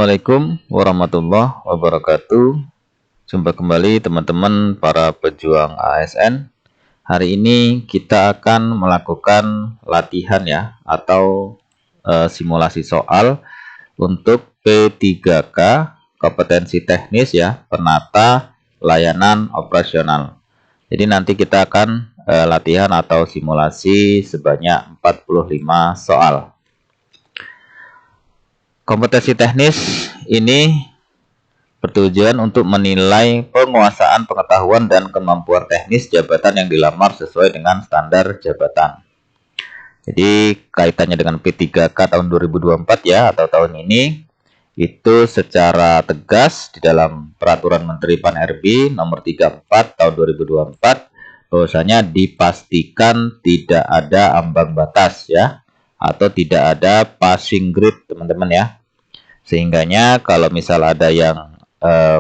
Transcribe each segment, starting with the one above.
Assalamualaikum warahmatullahi wabarakatuh. Jumpa kembali teman-teman para pejuang ASN. Hari ini kita akan melakukan latihan ya atau simulasi soal untuk P3K kompetensi teknis ya, penata layanan operasional. Jadi nanti kita akan latihan atau simulasi sebanyak 45 soal. Kompetensi teknis ini bertujuan untuk menilai penguasaan pengetahuan dan kemampuan teknis jabatan yang dilamar sesuai dengan standar jabatan. Jadi kaitannya dengan P3K tahun 2024 ya, atau tahun ini, itu secara tegas di dalam Peraturan Menteri Pan-RB nomor 34 tahun 2024 bahwasanya dipastikan tidak ada ambang batas ya, atau tidak ada passing grade teman-teman ya. Sehingganya kalau misal ada yang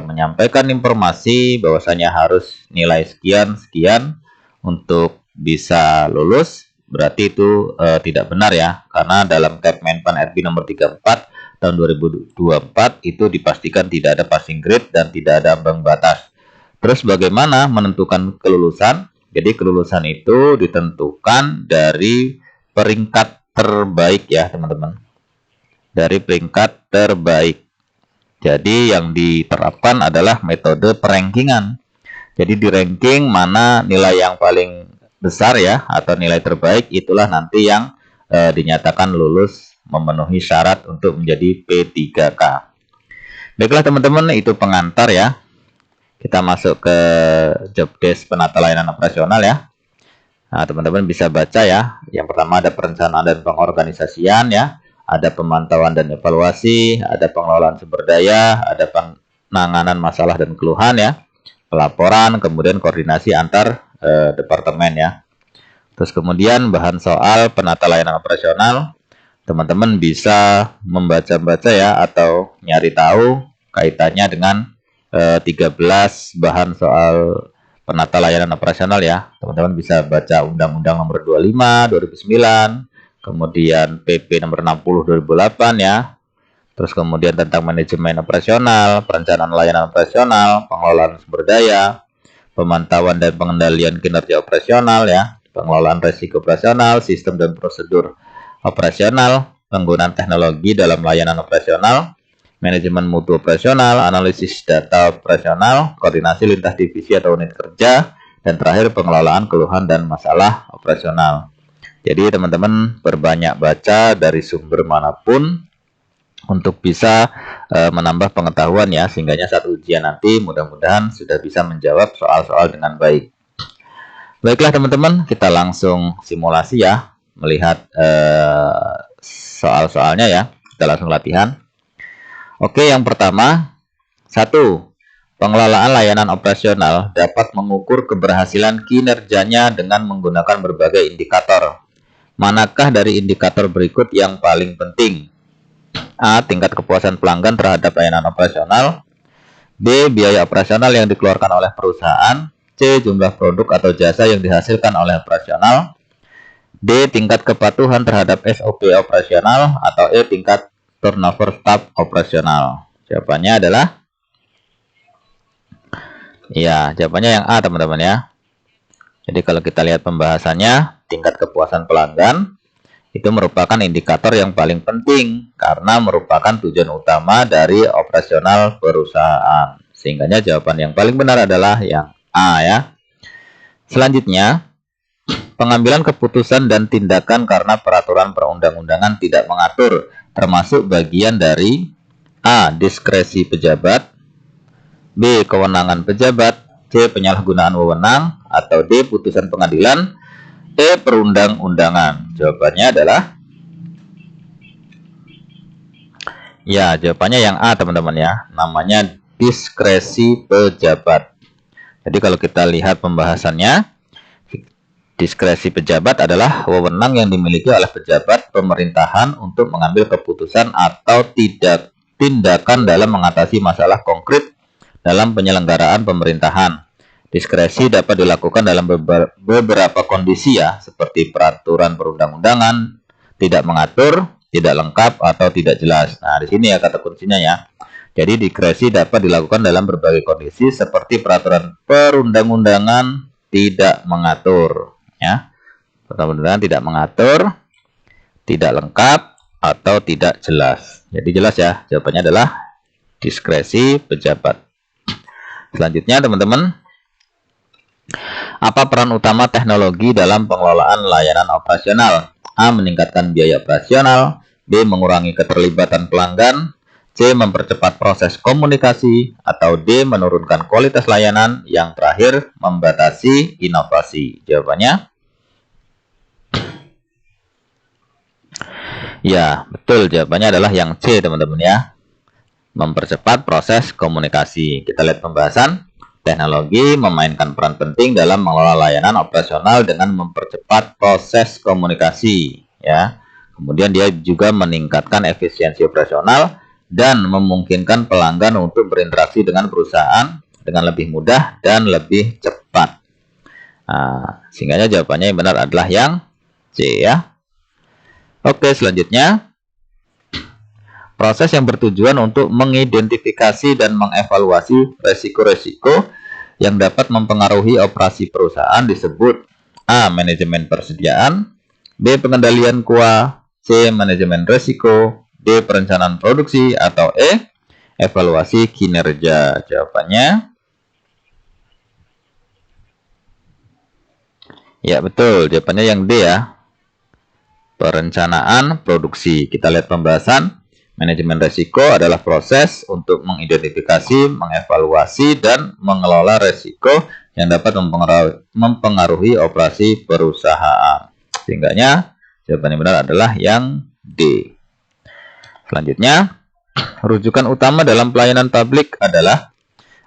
menyampaikan informasi bahwasanya harus nilai sekian untuk bisa lulus, berarti itu tidak benar ya, karena dalam Kepmen Pan-RB nomor 34 tahun 2024 itu dipastikan tidak ada passing grade dan tidak ada ambang batas. Terus bagaimana menentukan kelulusan? Jadi kelulusan itu ditentukan dari peringkat terbaik ya teman-teman, dari peringkat terbaik. Jadi yang diterapkan adalah metode perankingan. Jadi di ranking mana nilai yang paling besar ya, atau nilai terbaik, itulah nanti yang dinyatakan lulus memenuhi syarat untuk menjadi P3K. Baiklah teman-teman, itu pengantar ya. Kita masuk ke job desk penata layanan operasional ya. Nah, teman-teman bisa baca ya. Yang pertama ada perencanaan dan pengorganisasian ya. Ada pemantauan dan evaluasi, ada pengelolaan sumber daya, ada penanganan masalah dan keluhan ya, pelaporan, kemudian koordinasi antar departemen ya. Terus kemudian bahan soal penata layanan operasional, teman-teman bisa membaca-baca ya atau nyari tahu kaitannya dengan 13 bahan soal penata layanan operasional ya. Teman-teman bisa baca Undang-Undang Nomor 25 2009, kemudian PP nomor 60 2008 ya. Terus kemudian tentang manajemen operasional, perencanaan layanan operasional, pengelolaan sumber daya, pemantauan dan pengendalian kinerja operasional ya, pengelolaan risiko operasional, sistem dan prosedur operasional, penggunaan teknologi dalam layanan operasional, manajemen mutu operasional, analisis data operasional, koordinasi lintas divisi atau unit kerja, dan terakhir pengelolaan keluhan dan masalah operasional. Jadi teman-teman perbanyak baca dari sumber manapun untuk bisa menambah pengetahuan ya, sehingganya saat ujian nanti mudah-mudahan sudah bisa menjawab soal-soal dengan baik. Baiklah teman-teman, kita langsung simulasi ya, melihat soal-soalnya ya. Kita langsung latihan. Oke, yang pertama, 1. Pengelolaan layanan operasional dapat mengukur keberhasilan kinerjanya dengan menggunakan berbagai indikator. Manakah dari indikator berikut yang paling penting? A. Tingkat kepuasan pelanggan terhadap layanan operasional. B. Biaya operasional yang dikeluarkan oleh perusahaan. C. Jumlah produk atau jasa yang dihasilkan oleh operasional. D. Tingkat kepatuhan terhadap SOP operasional. Atau E. Tingkat turnover staf operasional. Jawabannya adalah ya, jawabannya yang A teman-teman ya. Jadi kalau kita lihat pembahasannya, tingkat kepuasan pelanggan itu merupakan indikator yang paling penting karena merupakan tujuan utama dari operasional perusahaan. Sehingganya jawaban yang paling benar adalah yang A ya. Selanjutnya, pengambilan keputusan dan tindakan karena peraturan perundang-undangan tidak mengatur, termasuk bagian dari A. Diskresi pejabat, B. Kewenangan pejabat, C. Penyalahgunaan wewenang, atau D. Putusan pengadilan, E. Perundang-undangan. Jawabannya adalah ya, jawabannya yang A teman-teman ya. Namanya diskresi pejabat. Jadi kalau kita lihat pembahasannya, diskresi pejabat adalah wewenang yang dimiliki oleh pejabat pemerintahan untuk mengambil keputusan atau tindakan dalam mengatasi masalah konkret dalam penyelenggaraan pemerintahan. Diskresi dapat dilakukan dalam beberapa kondisi ya, seperti peraturan perundang-undangan tidak mengatur, tidak lengkap, atau tidak jelas. Nah, di sini ya kata kuncinya ya. Jadi diskresi dapat dilakukan dalam berbagai kondisi seperti peraturan perundang-undangan tidak mengatur, ya. Perundang-undangan tidak mengatur, tidak lengkap, atau tidak jelas. Jadi jelas ya, jawabannya adalah diskresi pejabat. Selanjutnya teman-teman, apa peran utama teknologi dalam pengelolaan layanan operasional? A. Meningkatkan biaya operasional. B. Mengurangi keterlibatan pelanggan. C. Mempercepat proses komunikasi. Atau D. Menurunkan kualitas layanan. Yang terakhir, membatasi inovasi. Jawabannya? Ya, betul. Jawabannya adalah yang C, teman-teman ya. Mempercepat proses komunikasi. Kita lihat pembahasan. Teknologi memainkan peran penting dalam mengelola layanan operasional dengan mempercepat proses komunikasi, ya. Kemudian dia juga meningkatkan efisiensi operasional dan memungkinkan pelanggan untuk berinteraksi dengan perusahaan dengan lebih mudah dan lebih cepat. Nah, sehingga jawabannya yang benar adalah yang C, ya. Oke, selanjutnya, proses yang bertujuan untuk mengidentifikasi dan mengevaluasi resiko-resiko yang dapat mempengaruhi operasi perusahaan disebut A. Manajemen persediaan, B. Pengendalian KUA, C. Manajemen resiko, D. Perencanaan produksi, atau E. Evaluasi kinerja. Jawabannya? Ya, betul. Jawabannya yang D ya. Perencanaan produksi. Kita lihat pembahasan. Manajemen resiko adalah proses untuk mengidentifikasi, mengevaluasi, dan mengelola resiko yang dapat mempengaruhi operasi perusahaan. Sehingga jawaban yang benar adalah yang D. Selanjutnya, rujukan utama dalam pelayanan publik adalah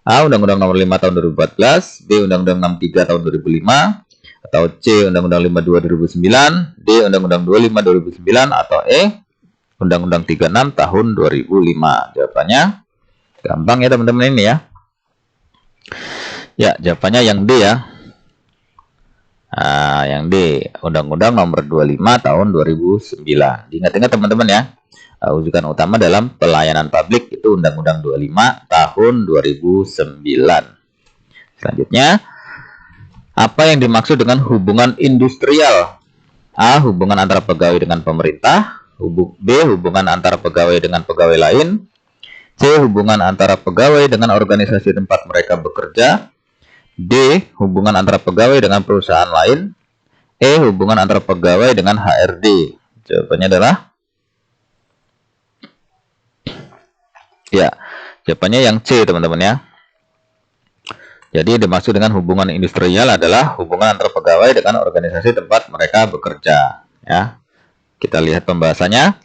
A. Undang-Undang Nomor 5 Tahun 2014, B. Undang-Undang 63 Tahun 2005, atau C. Undang-Undang 52 2009, D. Undang-Undang 25 2009, atau E. Undang-Undang 36 Tahun 2005. Jawabannya gampang ya teman-teman ini ya. Ya, jawabannya yang D ya. Nah, yang D. Undang-Undang Nomor 25 Tahun 2009. Diingat-ingat teman-teman ya. Rujukan utama dalam pelayanan publik itu Undang-Undang 25 Tahun 2009. Selanjutnya, apa yang dimaksud dengan hubungan industrial? A. Hubungan antara pegawai dengan pemerintah. B. Hubungan antara pegawai dengan pegawai lain. C. Hubungan antara pegawai dengan organisasi tempat mereka bekerja. D. Hubungan antara pegawai dengan perusahaan lain. E. Hubungan antara pegawai dengan HRD. Jawabannya adalah ya, jawabannya yang C teman-teman ya. Jadi yang dimaksud dengan hubungan industrial adalah hubungan antara pegawai dengan organisasi tempat mereka bekerja ya. Kita lihat pembahasannya.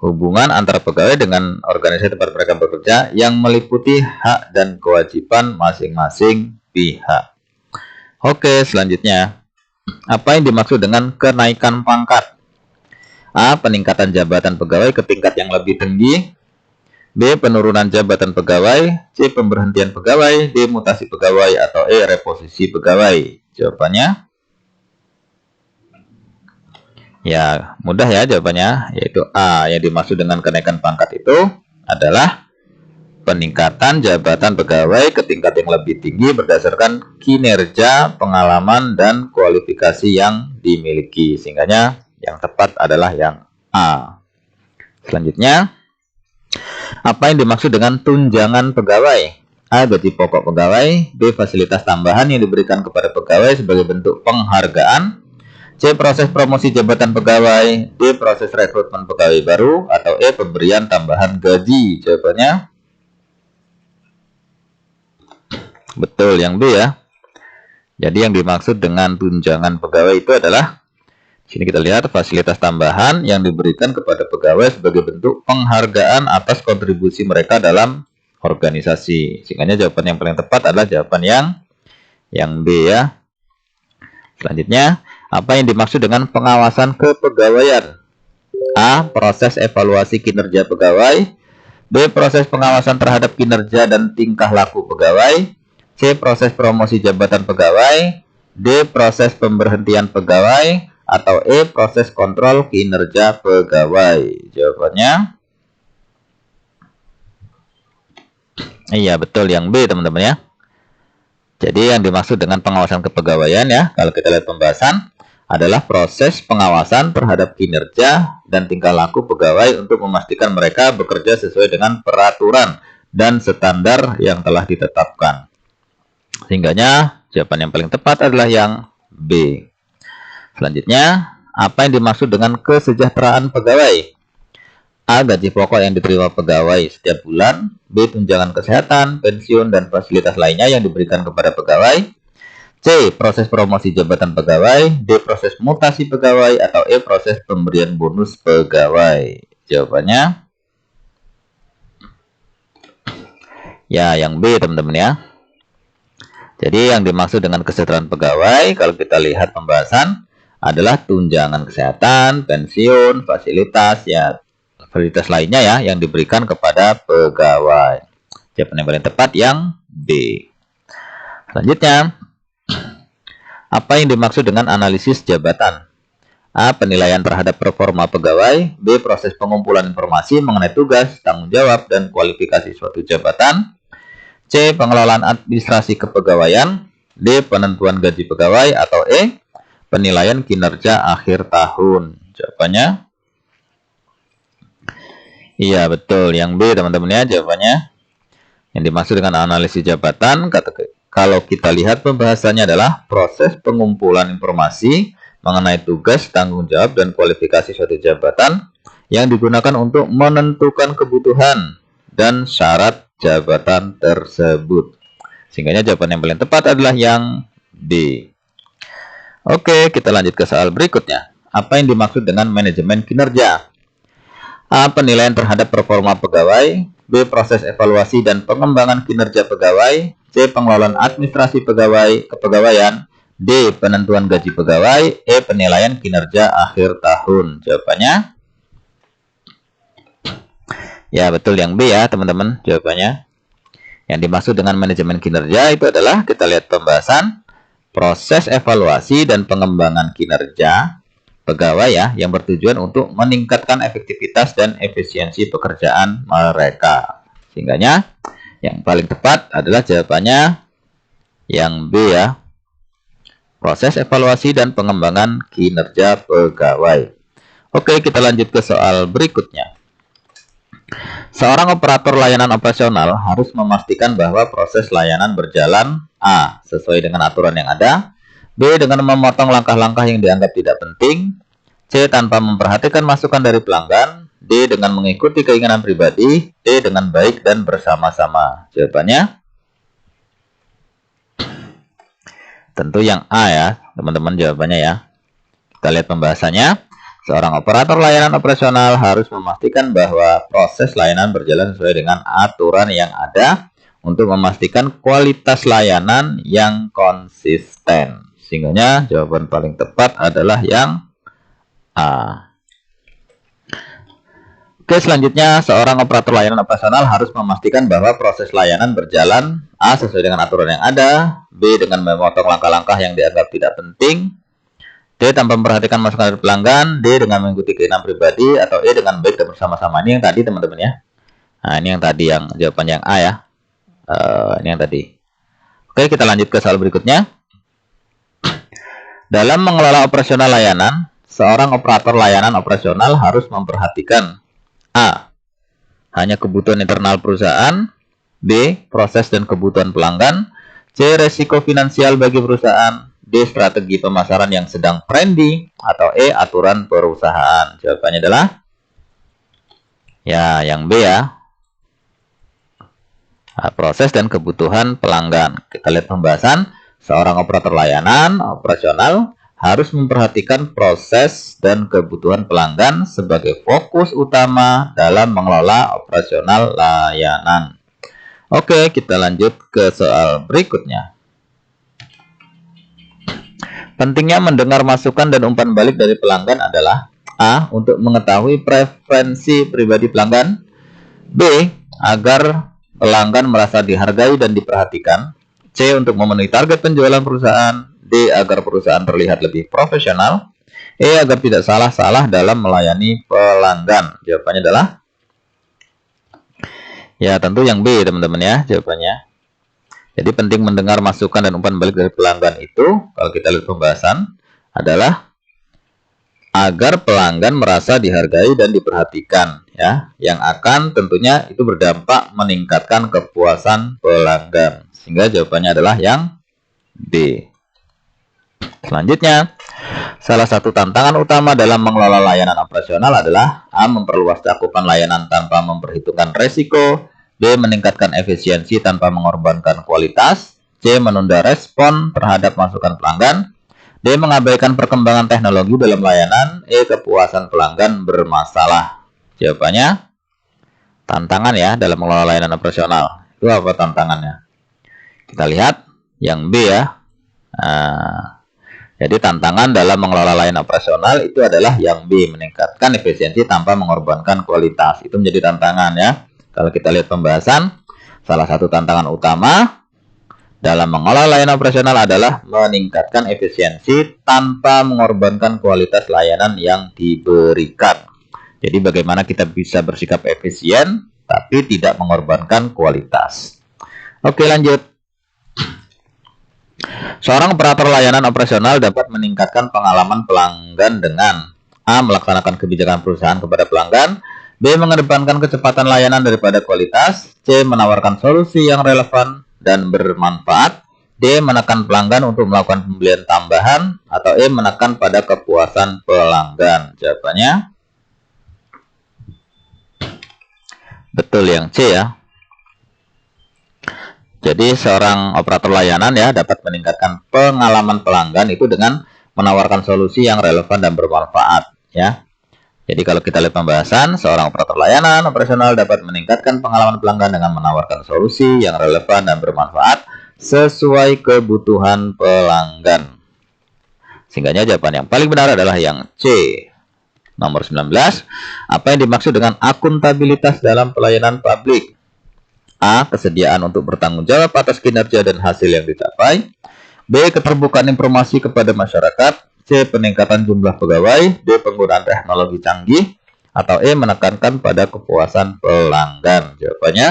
Hubungan antara pegawai dengan organisasi tempat mereka bekerja yang meliputi hak dan kewajiban masing-masing pihak. Oke, selanjutnya. Apa yang dimaksud dengan kenaikan pangkat? A. Peningkatan jabatan pegawai ke tingkat yang lebih tinggi. B. Penurunan jabatan pegawai. C. Pemberhentian pegawai. D. Mutasi pegawai. Atau E. Reposisi pegawai. Jawabannya? Ya, mudah ya jawabannya, yaitu A. Yang dimaksud dengan kenaikan pangkat itu adalah peningkatan jabatan pegawai ke tingkat yang lebih tinggi berdasarkan kinerja, pengalaman, dan kualifikasi yang dimiliki. Sehingga yang tepat adalah yang A. Selanjutnya, apa yang dimaksud dengan tunjangan pegawai? A. Gaji pokok pegawai. B. Fasilitas tambahan yang diberikan kepada pegawai sebagai bentuk penghargaan. C. Proses promosi jabatan pegawai. D. Proses rekrutmen pegawai baru. Atau E. Pemberian tambahan gaji. Jawabannya betul yang B ya. Jadi yang dimaksud dengan tunjangan pegawai itu adalah, sini kita lihat, fasilitas tambahan yang diberikan kepada pegawai sebagai bentuk penghargaan atas kontribusi mereka dalam organisasi. Sehingga jawaban yang paling tepat adalah jawaban yang B ya. Selanjutnya, apa yang dimaksud dengan pengawasan kepegawaian? A. Proses evaluasi kinerja pegawai. B. Proses pengawasan terhadap kinerja dan tingkah laku pegawai. C. Proses promosi jabatan pegawai. D. Proses pemberhentian pegawai. Atau E. Proses kontrol kinerja pegawai. Jawabannya Iya, betul yang B teman-teman ya. Jadi yang dimaksud dengan pengawasan kepegawaian ya, kalau kita lihat pembahasan, adalah proses pengawasan terhadap kinerja dan tingkah laku pegawai untuk memastikan mereka bekerja sesuai dengan peraturan dan standar yang telah ditetapkan. Sehingganya jawaban yang paling tepat adalah yang B. Selanjutnya, apa yang dimaksud dengan kesejahteraan pegawai? A. Gaji pokok yang diterima pegawai setiap bulan. B. Tunjangan kesehatan, pensiun, dan fasilitas lainnya yang diberikan kepada pegawai. C. Proses promosi jabatan pegawai. D. Proses mutasi pegawai. Atau E. Proses pemberian bonus pegawai. Jawabannya ya yang B teman-teman ya. Jadi yang dimaksud dengan kesejahteraan pegawai, kalau kita lihat pembahasan, adalah tunjangan kesehatan, pensiun, fasilitas lainnya ya yang diberikan kepada pegawai. Jawaban yang paling tepat yang B. Selanjutnya, apa yang dimaksud dengan analisis jabatan? A. Penilaian terhadap performa pegawai. B. Proses pengumpulan informasi mengenai tugas, tanggung jawab, dan kualifikasi suatu jabatan. C. Pengelolaan administrasi kepegawaian. D. Penentuan gaji pegawai. Atau E. Penilaian kinerja akhir tahun. Jawabannya iya, betul. Yang B, teman-teman ya, jawabannya. Yang dimaksud dengan analisis jabatan, kalau kita lihat pembahasannya adalah proses pengumpulan informasi mengenai tugas, tanggung jawab, dan kualifikasi suatu jabatan yang digunakan untuk menentukan kebutuhan dan syarat jabatan tersebut. Sehingga jawaban yang paling tepat adalah yang D. Oke, kita lanjut ke soal berikutnya. Apa yang dimaksud dengan manajemen kinerja? A. Penilaian terhadap performa pegawai. B. Proses evaluasi dan pengembangan kinerja pegawai. C. Pengelolaan administrasi kepegawaian. D. Penentuan gaji pegawai. E. Penilaian kinerja akhir tahun. Jawabannya ya betul yang B ya teman-teman. Jawabannya yang dimaksud dengan manajemen kinerja itu adalah, kita lihat pembahasan, proses evaluasi dan pengembangan kinerja pegawai ya, yang bertujuan untuk meningkatkan efektivitas dan efisiensi pekerjaan mereka. Sehingganya yang paling tepat adalah jawabannya yang B ya. Proses evaluasi dan pengembangan kinerja pegawai. Oke, kita lanjut ke soal berikutnya. Seorang operator layanan operasional harus memastikan bahwa proses layanan berjalan A. Sesuai dengan aturan yang ada. B. Dengan memotong langkah-langkah yang dianggap tidak penting. C. Tanpa memperhatikan masukan dari pelanggan. D. Dengan mengikuti keinginan pribadi. D. Dengan baik dan bersama-sama. Jawabannya tentu yang A ya teman-teman, jawabannya ya. Kita lihat pembahasannya. Seorang operator layanan operasional harus memastikan bahwa proses layanan berjalan sesuai dengan aturan yang ada untuk memastikan kualitas layanan yang konsisten. Sehingga jawaban paling tepat adalah yang A. Oke, selanjutnya seorang operator layanan operasional harus memastikan bahwa proses layanan berjalan A. Sesuai dengan aturan yang ada. B. Dengan memotong langkah-langkah yang dianggap tidak penting. D. Tanpa memperhatikan masukan dari pelanggan. D. Dengan mengikuti keinginan pribadi. Atau E. Dengan baik dan bersama-sama. Ini yang tadi teman-teman ya. Nah, ini yang tadi, yang jawaban yang A ya. Ini yang tadi. Oke, kita lanjut ke soal berikutnya. Dalam mengelola operasional layanan, seorang operator layanan operasional harus memperhatikan A. Hanya kebutuhan internal perusahaan. B. Proses dan kebutuhan pelanggan. C. Resiko finansial bagi perusahaan. D. Strategi pemasaran yang sedang trendy. Atau E. Aturan perusahaan. Jawabannya adalah ya yang B ya. Proses dan kebutuhan pelanggan. Kita lihat pembahasan. Seorang operator layanan operasional harus memperhatikan proses dan kebutuhan pelanggan sebagai fokus utama dalam mengelola operasional layanan. Oke, kita lanjut ke soal berikutnya. Pentingnya mendengar masukan dan umpan balik dari pelanggan adalah A. Untuk mengetahui preferensi pribadi pelanggan. B. Agar pelanggan merasa dihargai dan diperhatikan. C. Untuk memenuhi target penjualan perusahaan. D. Agar perusahaan terlihat lebih profesional. E. Agar tidak salah-salah dalam melayani pelanggan. Jawabannya adalah Ya, tentu yang B teman-teman ya jawabannya. Jadi penting mendengar masukan dan umpan balik dari pelanggan itu, kalau kita lihat pembahasan, adalah agar pelanggan merasa dihargai dan diperhatikan ya, yang akan tentunya itu berdampak meningkatkan kepuasan pelanggan. Sehingga jawabannya adalah yang D. Selanjutnya, salah satu tantangan utama dalam mengelola layanan operasional adalah A. Memperluas cakupan layanan tanpa memperhitungkan resiko, B. Meningkatkan efisiensi tanpa mengorbankan kualitas, C. Menunda respon terhadap masukan pelanggan, D. Mengabaikan perkembangan teknologi dalam layanan, E. Kepuasan pelanggan bermasalah. Jawabannya tantangan ya dalam mengelola layanan operasional. Itu apa tantangannya? Kita lihat yang B ya. Jadi tantangan dalam mengelola layanan operasional itu adalah yang B, meningkatkan efisiensi tanpa mengorbankan kualitas. Itu menjadi tantangan ya. Kalau kita lihat pembahasan, salah satu tantangan utama dalam mengelola layanan operasional adalah meningkatkan efisiensi tanpa mengorbankan kualitas layanan yang diberikan. Jadi bagaimana kita bisa bersikap efisien tapi tidak mengorbankan kualitas. Oke, lanjut. Seorang operator layanan operasional dapat meningkatkan pengalaman pelanggan dengan A. Melaksanakan kebijakan perusahaan kepada pelanggan, B. Mengedepankan kecepatan layanan daripada kualitas, C. Menawarkan solusi yang relevan dan bermanfaat, D. Menekan pelanggan untuk melakukan pembelian tambahan, atau E. Menekan pada kepuasan pelanggan. Jawabannya betul yang C ya. Jadi seorang operator layanan ya dapat meningkatkan pengalaman pelanggan itu dengan menawarkan solusi yang relevan dan bermanfaat ya. Jadi kalau kita lihat pembahasan, seorang operator layanan operasional dapat meningkatkan pengalaman pelanggan dengan menawarkan solusi yang relevan dan bermanfaat sesuai kebutuhan pelanggan. Sehingga jawaban yang paling benar adalah yang C. Nomor 19. Apa yang dimaksud dengan akuntabilitas dalam pelayanan publik? A. Kesediaan untuk bertanggung jawab atas kinerja dan hasil yang dicapai. B. Keterbukaan informasi kepada masyarakat. C. Peningkatan jumlah pegawai. D. Penggunaan teknologi canggih. Atau E. Menekankan pada kepuasan pelanggan. Jawabannya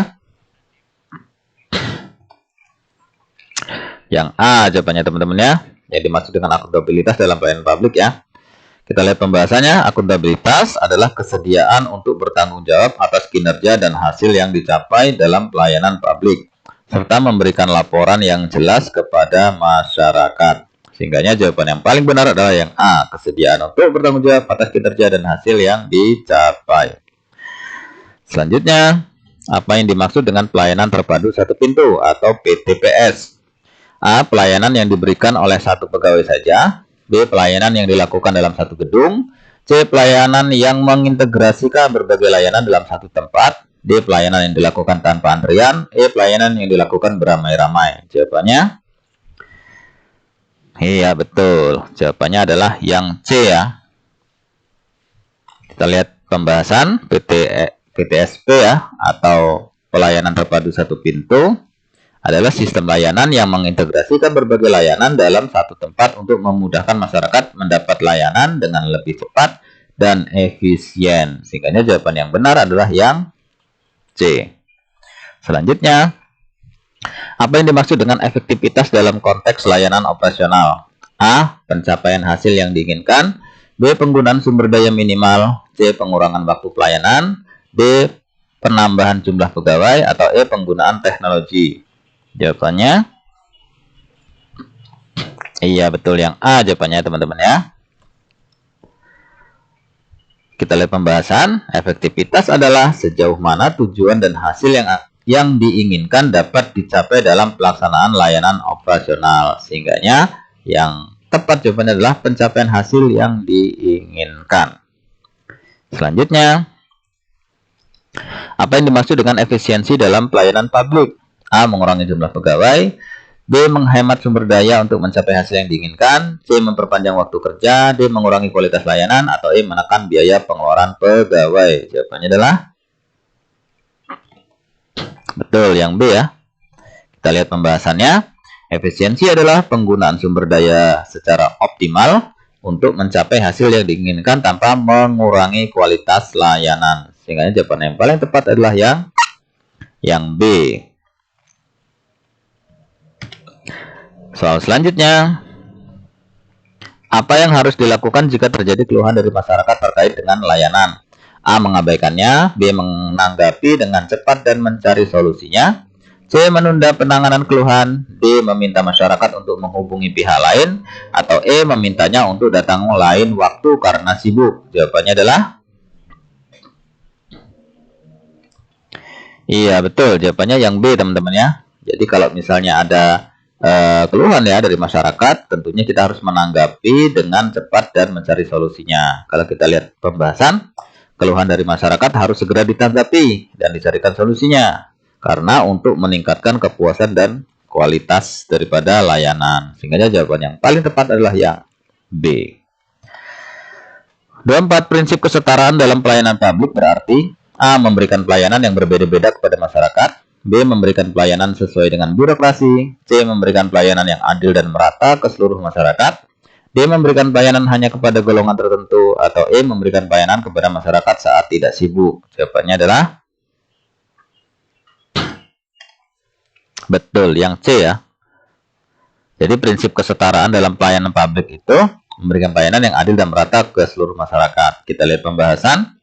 yang A. Jawabannya teman-teman ya. Yang dimaksud dengan akuntabilitas dalam pelayanan publik ya. Kita lihat pembahasannya. Akuntabilitas adalah kesediaan untuk bertanggung jawab atas kinerja dan hasil yang dicapai dalam pelayanan publik, serta memberikan laporan yang jelas kepada masyarakat. Sehingga jawaban yang paling benar adalah yang A. Kesediaan untuk bertanggung jawab atas kinerja dan hasil yang dicapai. Selanjutnya, apa yang dimaksud dengan pelayanan terpadu satu pintu atau PTPS? A. Pelayanan yang diberikan oleh satu pegawai saja. B. Pelayanan yang dilakukan dalam satu gedung. C. Pelayanan yang mengintegrasikan berbagai layanan dalam satu tempat. D. Pelayanan yang dilakukan tanpa antrian. E. Pelayanan yang dilakukan beramai-ramai. Jawabannya iya betul. Jawabannya adalah yang C ya. Kita lihat pembahasan PTSP ya, atau pelayanan terpadu satu pintu adalah sistem layanan yang mengintegrasikan berbagai layanan dalam satu tempat untuk memudahkan masyarakat mendapat layanan dengan lebih cepat dan efisien. Sehingga jawaban yang benar adalah yang C. Selanjutnya, apa yang dimaksud dengan efektivitas dalam konteks layanan operasional? A. Pencapaian hasil yang diinginkan. B. Penggunaan sumber daya minimal. C. Pengurangan waktu pelayanan. D. Penambahan jumlah pegawai. Atau E. Penggunaan teknologi. Jawabannya iya betul yang A. Jawabannya teman-teman ya. Kita lihat pembahasan. Efektivitas adalah sejauh mana tujuan dan hasil yang diinginkan dapat dicapai dalam pelaksanaan layanan operasional. Sehingga yang tepat jawabannya adalah pencapaian hasil yang diinginkan. Selanjutnya, apa yang dimaksud dengan efisiensi dalam pelayanan publik? A. Mengurangi jumlah pegawai. B. Menghemat sumber daya untuk mencapai hasil yang diinginkan. C. Memperpanjang waktu kerja. D. Mengurangi kualitas layanan. Atau E. Menekan biaya pengeluaran pegawai. Jawabannya adalah betul yang B ya. Kita lihat pembahasannya. Efisiensi adalah penggunaan sumber daya secara optimal untuk mencapai hasil yang diinginkan tanpa mengurangi kualitas layanan. Sehingga jawaban yang paling tepat adalah yang yang B. Soal selanjutnya, apa yang harus dilakukan jika terjadi keluhan dari masyarakat terkait dengan layanan? A. Mengabaikannya, B. Menanggapi dengan cepat dan mencari solusinya, C. Menunda penanganan keluhan, D. Meminta masyarakat untuk menghubungi pihak lain, atau E. Memintanya untuk datang lain waktu karena sibuk. Jawabannya adalah iya, betul. Jawabannya yang B, teman-teman ya. Jadi kalau misalnya ada keluhan ya dari masyarakat, tentunya kita harus menanggapi dengan cepat dan mencari solusinya. Kalau kita lihat pembahasan, keluhan dari masyarakat harus segera ditanggapi dan dicarikan solusinya, karena untuk meningkatkan kepuasan dan kualitas daripada layanan. Sehingga jawaban yang paling tepat adalah yang B. 24. Prinsip kesetaraan dalam pelayanan publik berarti A. Memberikan pelayanan yang berbeda-beda kepada masyarakat, B. Memberikan pelayanan sesuai dengan birokrasi, C. Memberikan pelayanan yang adil dan merata ke seluruh masyarakat, D. Memberikan pelayanan hanya kepada golongan tertentu, atau E. Memberikan pelayanan kepada masyarakat saat tidak sibuk. Jawabannya adalah betul, yang C ya. Jadi prinsip kesetaraan dalam pelayanan publik itu memberikan pelayanan yang adil dan merata ke seluruh masyarakat. Kita lihat pembahasan.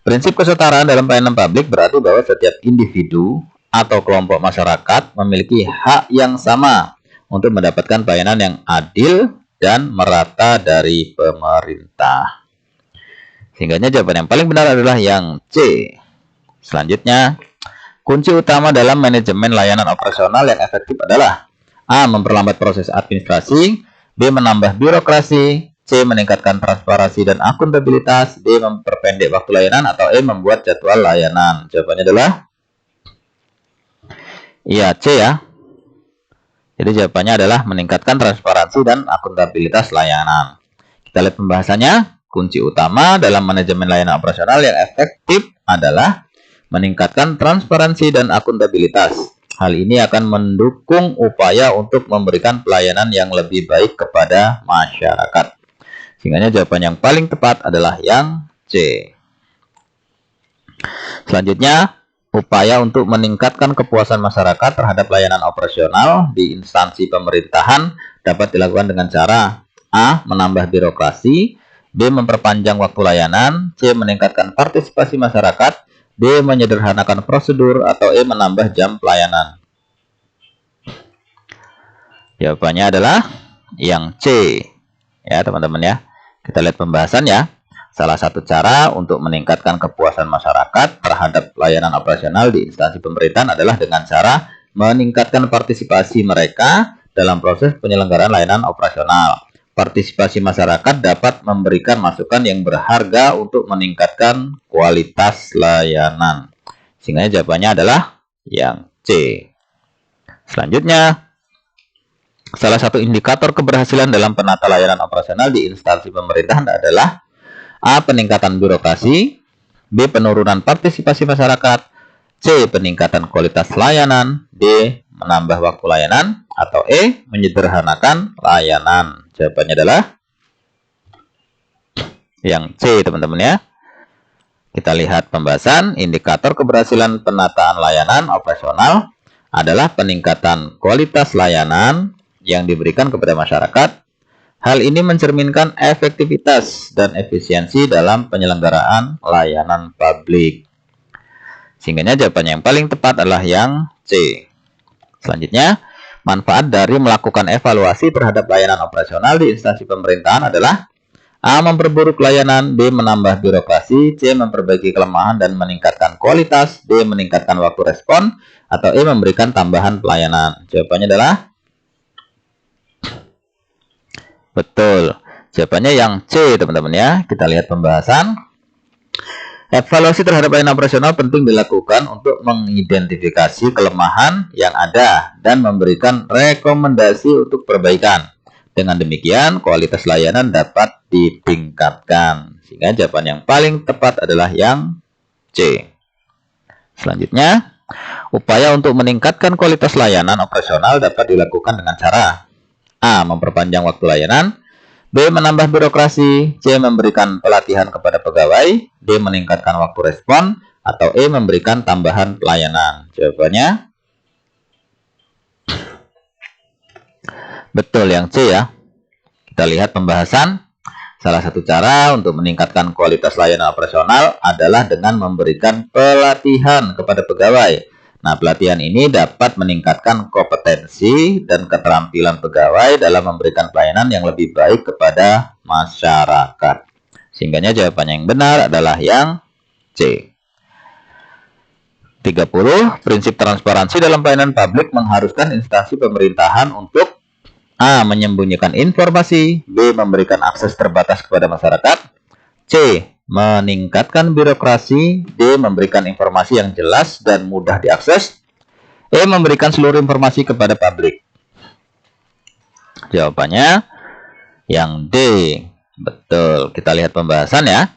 Prinsip kesetaraan dalam pelayanan publik berarti bahwa setiap individu atau kelompok masyarakat memiliki hak yang sama untuk mendapatkan pelayanan yang adil dan merata dari pemerintah. Sehingga jawaban yang paling benar adalah yang C. Selanjutnya, kunci utama dalam manajemen layanan operasional yang efektif adalah A. Memperlambat proses administrasi, B. Menambah birokrasi, C. Meningkatkan transparansi dan akuntabilitas, D. Memperpendek waktu layanan, atau E. Membuat jadwal layanan. Jawabannya adalah iya, C ya. Jadi jawabannya adalah meningkatkan transparansi dan akuntabilitas layanan. Kita lihat pembahasannya. Kunci utama dalam manajemen layanan operasional yang efektif adalah meningkatkan transparansi dan akuntabilitas. Hal ini akan mendukung upaya untuk memberikan pelayanan yang lebih baik kepada masyarakat. Sehingga jawaban yang paling tepat adalah yang C. Selanjutnya, upaya untuk meningkatkan kepuasan masyarakat terhadap layanan operasional di instansi pemerintahan dapat dilakukan dengan cara A. Menambah birokrasi, B. Memperpanjang waktu layanan, C. Meningkatkan partisipasi masyarakat, D. Menyederhanakan prosedur, atau E. Menambah jam pelayanan. Jawabannya adalah yang C. Ya teman-teman ya. Kita lihat pembahasan ya. Salah satu cara untuk meningkatkan kepuasan masyarakat terhadap layanan operasional di instansi pemerintahan adalah dengan cara meningkatkan partisipasi mereka dalam proses penyelenggaraan layanan operasional. Partisipasi masyarakat dapat memberikan masukan yang berharga untuk meningkatkan kualitas layanan. Sehingga jawabannya adalah yang C. Selanjutnya, salah satu indikator keberhasilan dalam penata layanan operasional di instansi pemerintahan adalah A. Peningkatan birokrasi, B. Penurunan partisipasi masyarakat, C. Peningkatan kualitas layanan, D. Menambah waktu layanan, atau E. Menyederhanakan layanan. Jawabannya adalah yang C teman-teman ya. Kita lihat pembahasan. Indikator keberhasilan penataan layanan operasional adalah peningkatan kualitas layanan yang diberikan kepada masyarakat. Hal ini mencerminkan efektivitas dan efisiensi dalam penyelenggaraan layanan publik. Sehingga jawabannya yang paling tepat adalah yang C. Selanjutnya, manfaat dari melakukan evaluasi terhadap layanan operasional di instansi pemerintahan adalah A. Memperburuk layanan, B. Menambah birokrasi, C. Memperbaiki kelemahan dan meningkatkan kualitas, D. Meningkatkan waktu respon, atau E. Memberikan tambahan pelayanan. Jawabannya adalah betul. Jawabannya yang C teman-teman ya. Kita lihat pembahasan. Evaluasi terhadap layanan operasional penting dilakukan untuk mengidentifikasi kelemahan yang ada dan memberikan rekomendasi untuk perbaikan. Dengan demikian, kualitas layanan dapat ditingkatkan. Sehingga jawaban yang paling tepat adalah yang C. Selanjutnya, upaya untuk meningkatkan kualitas layanan operasional dapat dilakukan dengan cara A. Memperpanjang waktu layanan, B. Menambah birokrasi, C. Memberikan pelatihan kepada pegawai, D. Meningkatkan waktu respon, atau E. memberikan tambahan pelayanan? Jawabannya betul yang C ya. Kita lihat pembahasan. Salah satu cara untuk meningkatkan kualitas layanan operasional adalah dengan memberikan pelatihan kepada pegawai. Nah, pelatihan ini dapat meningkatkan kompetensi dan keterampilan pegawai dalam memberikan pelayanan yang lebih baik kepada masyarakat. Sehingga jawabannya yang benar adalah yang C. 30. Prinsip transparansi dalam pelayanan publik mengharuskan instansi pemerintahan untuk A. menyembunyikan informasi, B. memberikan akses terbatas kepada masyarakat, C. meningkatkan birokrasi, D. memberikan informasi yang jelas dan mudah diakses, E. memberikan seluruh informasi kepada publik. Jawabannya yang D. Betul. Kita lihat pembahasan ya.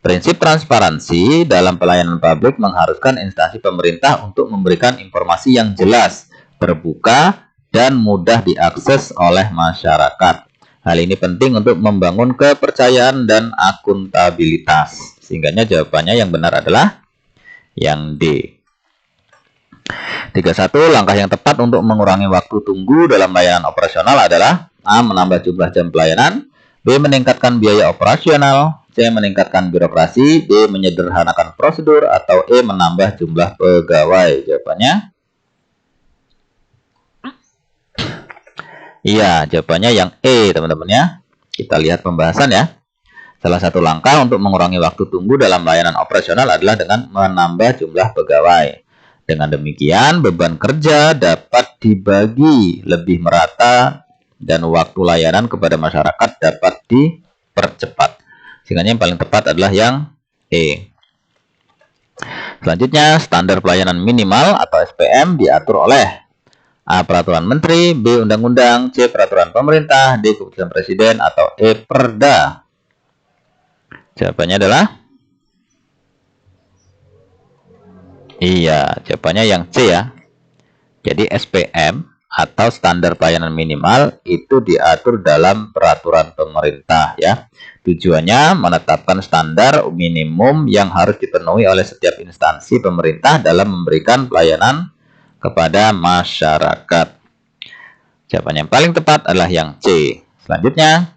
Prinsip transparansi dalam pelayanan publik mengharuskan instansi pemerintah untuk memberikan informasi yang jelas, terbuka, dan mudah diakses oleh masyarakat. Hal ini penting untuk membangun kepercayaan dan akuntabilitas. Sehingga jawabannya yang benar adalah yang D. 31. Langkah yang tepat untuk mengurangi waktu tunggu dalam layanan operasional adalah A. menambah jumlah jam pelayanan, B. meningkatkan biaya operasional, C. meningkatkan birokrasi, D. menyederhanakan prosedur, atau E. menambah jumlah pegawai. Jawabannya iya, jawabannya yang E, teman-teman ya. Kita lihat pembahasan ya. Salah satu langkah untuk mengurangi waktu tunggu dalam layanan operasional adalah dengan menambah jumlah pegawai. Dengan demikian, beban kerja dapat dibagi lebih merata dan waktu layanan kepada masyarakat dapat dipercepat. Sehingga yang paling tepat adalah yang E. Selanjutnya, standar pelayanan minimal atau SPM diatur oleh A. Peraturan Menteri, B. Undang-undang, C. Peraturan Pemerintah, D. Keputusan Presiden, atau E. Perda. Jawabannya adalah iya, jawabannya yang C ya. Jadi SPM atau standar pelayanan minimal itu diatur dalam peraturan pemerintah ya. Tujuannya menetapkan standar minimum yang harus dipenuhi oleh setiap instansi pemerintah dalam memberikan pelayanan kepada masyarakat. Jawaban yang paling tepat adalah yang C. Selanjutnya,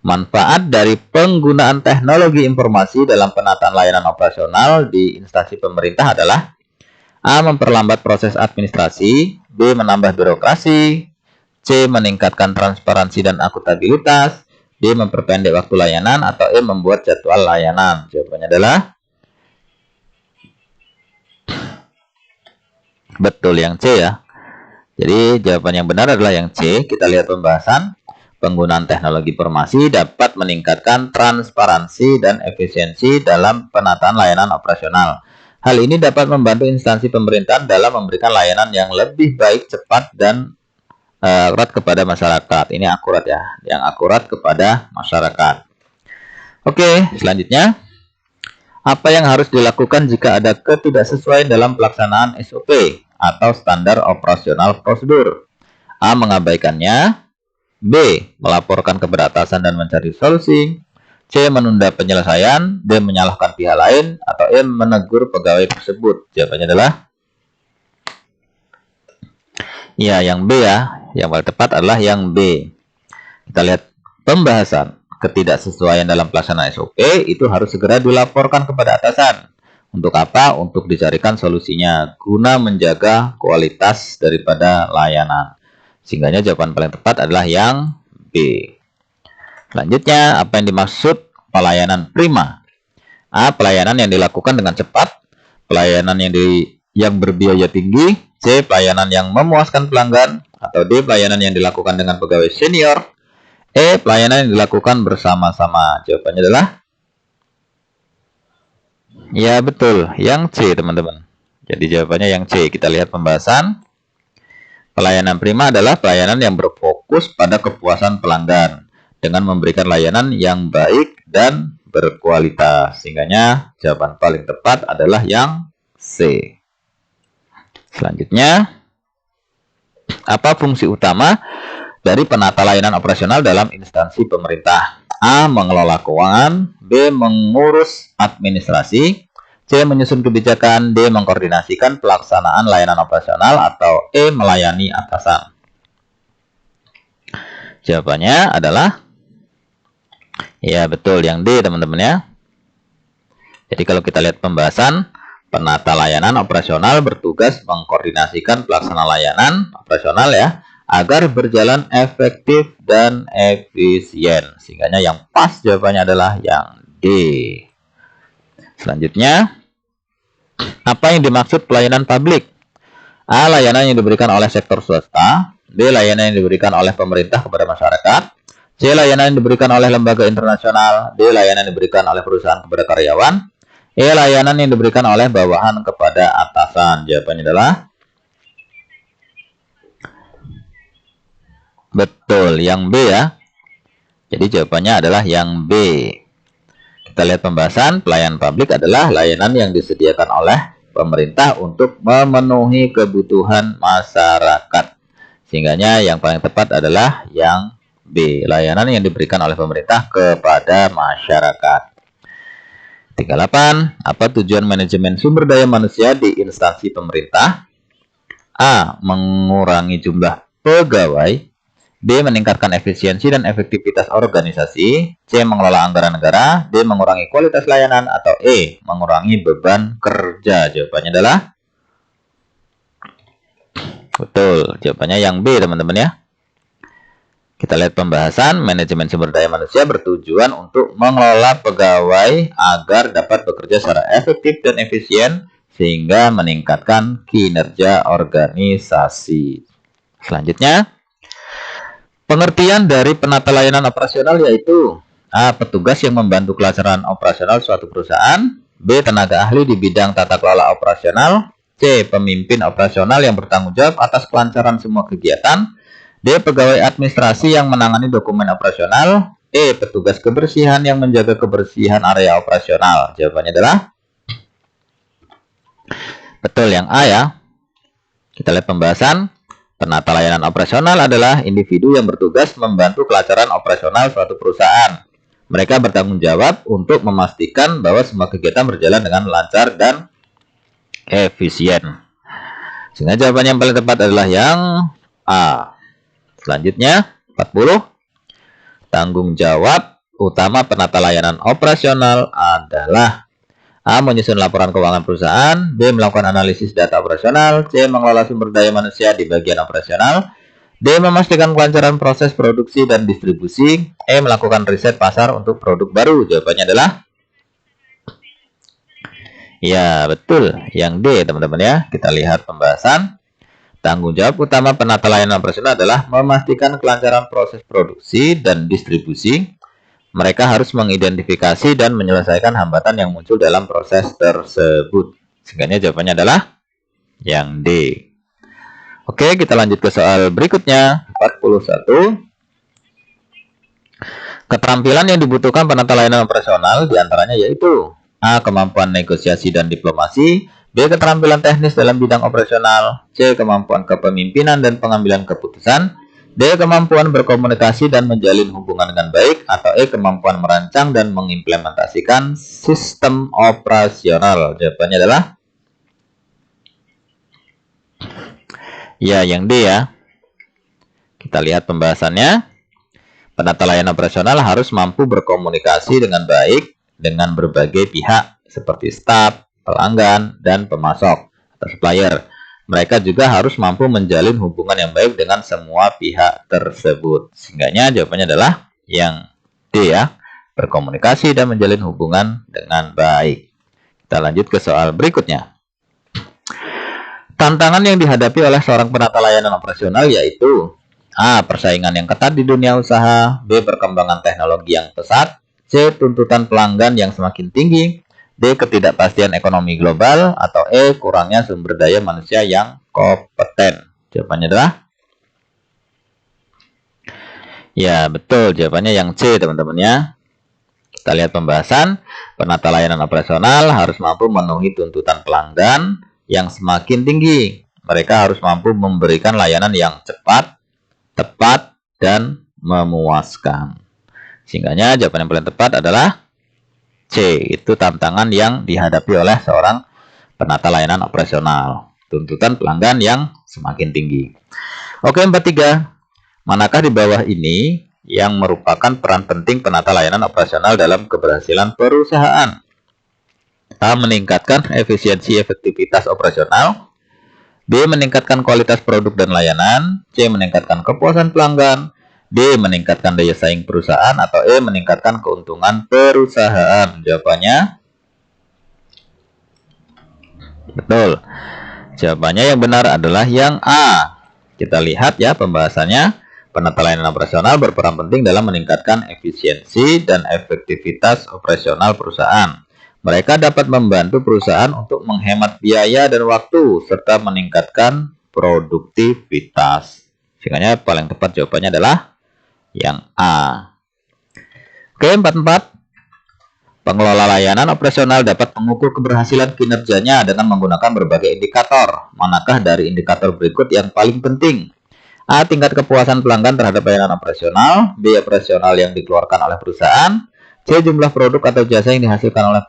manfaat dari penggunaan teknologi informasi dalam penataan layanan operasional di instansi pemerintah adalah A. memperlambat proses administrasi, B. menambah birokrasi, C. meningkatkan transparansi dan akuntabilitas, D. memperpendek waktu layanan, atau E. membuat jadwal layanan. Jawabannya adalah betul yang C ya. Jadi jawaban yang benar adalah yang C. Kita lihat pembahasan. Penggunaan teknologi informasi dapat meningkatkan transparansi dan efisiensi dalam penataan layanan operasional. Hal ini dapat membantu instansi pemerintahan dalam memberikan layanan yang lebih baik, cepat, dan akurat kepada masyarakat. Ini akurat ya, yang akurat kepada masyarakat. Oke, selanjutnya. Apa yang harus dilakukan jika ada ketidaksesuaian dalam pelaksanaan SOP atau standar operasional prosedur? A. mengabaikannya, B. melaporkan kepada atasan dan mencari solusi, C. menunda penyelesaian, D. menyalahkan pihak lain, atau E. menegur pegawai tersebut. Jawabannya adalah ya, yang B ya. Yang paling tepat adalah yang B. Kita lihat pembahasan. Ketidaksesuaian dalam pelaksanaan SOP itu harus segera dilaporkan kepada atasan. Untuk apa? Untuk dicarikan solusinya guna menjaga kualitas daripada layanan. Sehingga jawaban paling tepat adalah yang B. Selanjutnya, apa yang dimaksud pelayanan prima? A. Pelayanan yang dilakukan dengan cepat, pelayanan yang berbiaya tinggi, C. Pelayanan yang memuaskan pelanggan, atau D. Pelayanan yang dilakukan dengan pegawai senior, E. Pelayanan yang dilakukan bersama-sama. Jawabannya adalah ya, betul, yang C teman-teman. Jadi jawabannya yang C. Kita lihat pembahasan. Pelayanan prima adalah pelayanan yang berfokus pada kepuasan pelanggan dengan memberikan layanan yang baik dan berkualitas. Sehingga jawaban paling tepat adalah yang C. Selanjutnya, apa fungsi utama dari penata layanan operasional dalam instansi pemerintah? A. mengelola keuangan, B. mengurus administrasi, C. Menyusun kebijakan. D. Mengkoordinasikan pelaksanaan layanan operasional. Atau E. Melayani atasan. Jawabannya adalah ya betul yang D teman-teman ya. Jadi kalau kita lihat pembahasan, penata layanan operasional bertugas mengkoordinasikan pelaksanaan layanan operasional ya, agar berjalan efektif dan efisien. Sehingga yang pas jawabannya adalah yang D. Selanjutnya, apa yang dimaksud pelayanan publik? A. Layanan yang diberikan oleh sektor swasta. B. Layanan yang diberikan oleh pemerintah kepada masyarakat. C. Layanan yang diberikan oleh lembaga internasional. D. Layanan yang diberikan oleh perusahaan kepada karyawan. E. Layanan yang diberikan oleh bawahan kepada atasan. Jawabannya adalah betul yang B ya. Jadi jawabannya adalah yang B. Kita lihat pembahasan, pelayanan publik adalah layanan yang disediakan oleh pemerintah untuk memenuhi kebutuhan masyarakat. Sehingga yang paling tepat adalah yang B. Layanan yang diberikan oleh pemerintah kepada masyarakat. 38. Apa tujuan manajemen sumber daya manusia di instansi pemerintah? A. Mengurangi jumlah pegawai. B. Meningkatkan efisiensi dan efektivitas organisasi. C. Mengelola anggaran negara. D. Mengurangi kualitas layanan. Atau E. Mengurangi beban kerja. Jawabannya adalah betul. Jawabannya yang B teman-teman ya. Kita lihat pembahasan, manajemen sumber daya manusia bertujuan untuk mengelola pegawai agar dapat bekerja secara efektif dan efisien sehingga meningkatkan kinerja organisasi. Selanjutnya, pengertian dari penata layanan operasional yaitu A. Petugas yang membantu kelancaran operasional suatu perusahaan. B. Tenaga ahli di bidang tata kelola operasional. C. Pemimpin operasional yang bertanggung jawab atas kelancaran semua kegiatan. D. Pegawai administrasi yang menangani dokumen operasional. E. Petugas kebersihan yang menjaga kebersihan area operasional. Jawabannya adalah betul yang A ya. Kita lihat pembahasan. Penata layanan operasional adalah individu yang bertugas membantu kelancaran operasional suatu perusahaan. Mereka bertanggung jawab untuk memastikan bahwa semua kegiatan berjalan dengan lancar dan efisien. Sehingga jawaban yang paling tepat adalah yang A. Selanjutnya, 40. Tanggung jawab utama penata layanan operasional adalah A. Menyusun laporan keuangan perusahaan. B. Melakukan analisis data operasional. C. Mengelola sumber daya manusia di bagian operasional. D. Memastikan kelancaran proses produksi dan distribusi. E. Melakukan riset pasar untuk produk baru. Jawabannya adalah ya, betul. Yang D, teman-teman ya. Kita lihat pembahasan. Tanggung jawab utama penata layanan operasional adalah memastikan kelancaran proses produksi dan distribusi. Mereka harus mengidentifikasi dan menyelesaikan hambatan yang muncul dalam proses tersebut. Sehingga jawabannya adalah yang D. Oke, kita lanjut ke soal berikutnya. 41. Keterampilan yang dibutuhkan penata layanan operasional diantaranya yaitu A. Kemampuan negosiasi dan diplomasi. B. Keterampilan teknis dalam bidang operasional. C. Kemampuan kepemimpinan dan pengambilan keputusan. D. Kemampuan berkomunikasi dan menjalin hubungan dengan baik. Atau E. Kemampuan merancang dan mengimplementasikan sistem operasional. Jawabannya adalah ya, yang D ya. Kita lihat pembahasannya. Penata layanan operasional harus mampu berkomunikasi dengan baik dengan berbagai pihak seperti staf, pelanggan, dan pemasok atau supplier. Mereka juga harus mampu menjalin hubungan yang baik dengan semua pihak tersebut. Sehingga jawabannya adalah yang D ya. Berkomunikasi dan menjalin hubungan dengan baik. Kita lanjut ke soal berikutnya. Tantangan yang dihadapi oleh seorang penata layanan operasional yaitu A. Persaingan yang ketat di dunia usaha. B. Perkembangan teknologi yang pesat. C. Tuntutan pelanggan yang semakin tinggi. D. Ketidakpastian ekonomi global. Atau E. Kurangnya sumber daya manusia yang kompeten. Jawabannya adalah ya, betul. Jawabannya yang C, teman-teman ya. Kita lihat pembahasan. Penata layanan operasional harus mampu memenuhi tuntutan pelanggan yang semakin tinggi. Mereka harus mampu memberikan layanan yang cepat, tepat, dan memuaskan. Sehingga jawaban yang paling tepat adalah C. Itu tantangan yang dihadapi oleh seorang penata layanan operasional. Tuntutan pelanggan yang semakin tinggi. Oke, 43. Manakah di bawah ini yang merupakan peran penting penata layanan operasional dalam keberhasilan perusahaan? A. Meningkatkan efisiensi efektivitas operasional. B. Meningkatkan kualitas produk dan layanan. C. Meningkatkan kepuasan pelanggan. D. Meningkatkan daya saing perusahaan. Atau E. Meningkatkan keuntungan perusahaan. Jawabannya betul. Jawabannya yang benar adalah yang A. Kita lihat ya pembahasannya. Penata layanan operasional berperan penting dalam meningkatkan efisiensi dan efektivitas operasional perusahaan. Mereka dapat membantu perusahaan untuk menghemat biaya dan waktu serta meningkatkan produktivitas. Sehingga paling tepat jawabannya adalah yang A. Oke, 44. Pengelola layanan operasional dapat mengukur keberhasilan kinerjanya dengan menggunakan berbagai indikator. Manakah dari indikator berikut yang paling penting? A. Tingkat kepuasan pelanggan terhadap layanan operasional. B. Operasional yang dikeluarkan oleh perusahaan. C. Jumlah produk atau jasa yang dihasilkan oleh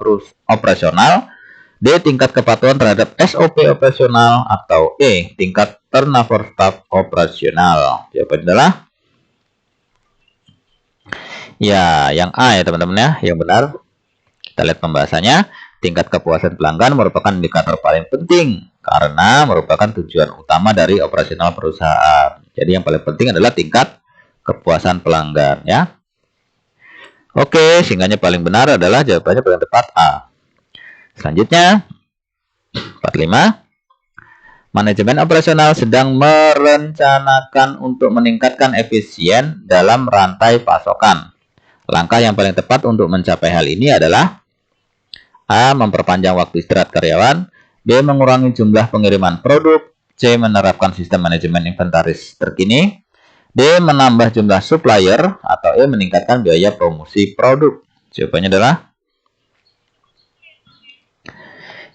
operasional. D. Tingkat kepatuhan terhadap SOP operasional. Atau E. Tingkat turnover staff operasional. Jawabannya adalah ya, yang A ya teman-teman ya, yang benar. Kita lihat pembahasannya. Tingkat kepuasan pelanggan merupakan indikator paling penting karena merupakan tujuan utama dari operasional perusahaan. Jadi yang paling penting adalah tingkat kepuasan pelanggan ya. Oke, sehingga paling benar adalah jawabannya paling tepat A. Selanjutnya 45. Manajemen operasional sedang merencanakan untuk meningkatkan efisien dalam rantai pasokan. Langkah yang paling tepat untuk mencapai hal ini adalah A. Memperpanjang waktu istirahat karyawan. B. Mengurangi jumlah pengiriman produk. C. Menerapkan sistem manajemen inventaris terkini. D. Menambah jumlah supplier. Atau E. Meningkatkan biaya promosi produk. Jawabannya adalah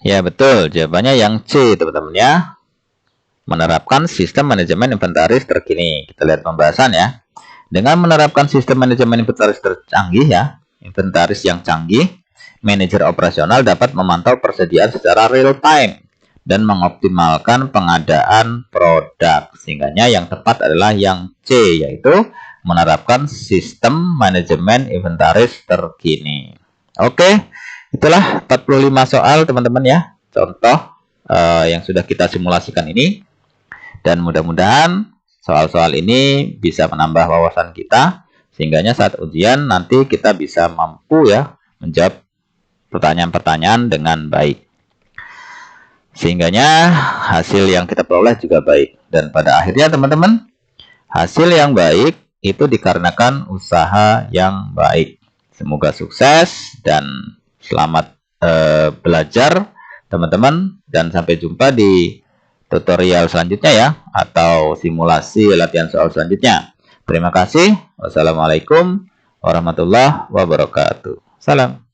ya betul. Jawabannya yang C teman-teman ya. Menerapkan sistem manajemen inventaris terkini. Kita lihat pembahasan ya. Dengan menerapkan sistem manajemen inventaris tercanggih ya, inventaris yang canggih, manajer operasional dapat memantau persediaan secara real time dan mengoptimalkan pengadaan produk. Sehingga yang tepat adalah yang C, yaitu menerapkan sistem manajemen inventaris terkini. Oke, itulah 45 soal teman-teman ya, contoh yang sudah kita simulasikan ini. Dan mudah-mudahan soal-soal ini bisa menambah wawasan kita, sehingga saat ujian nanti kita bisa mampu ya menjawab pertanyaan-pertanyaan dengan baik. Sehingga hasil yang kita peroleh juga baik. Dan pada akhirnya teman-teman, hasil yang baik itu dikarenakan usaha yang baik. Semoga sukses dan selamat belajar teman-teman, dan sampai jumpa di tutorial selanjutnya ya, atau simulasi latihan soal selanjutnya. Terima kasih. Wassalamualaikum warahmatullahi wabarakatuh. Salam.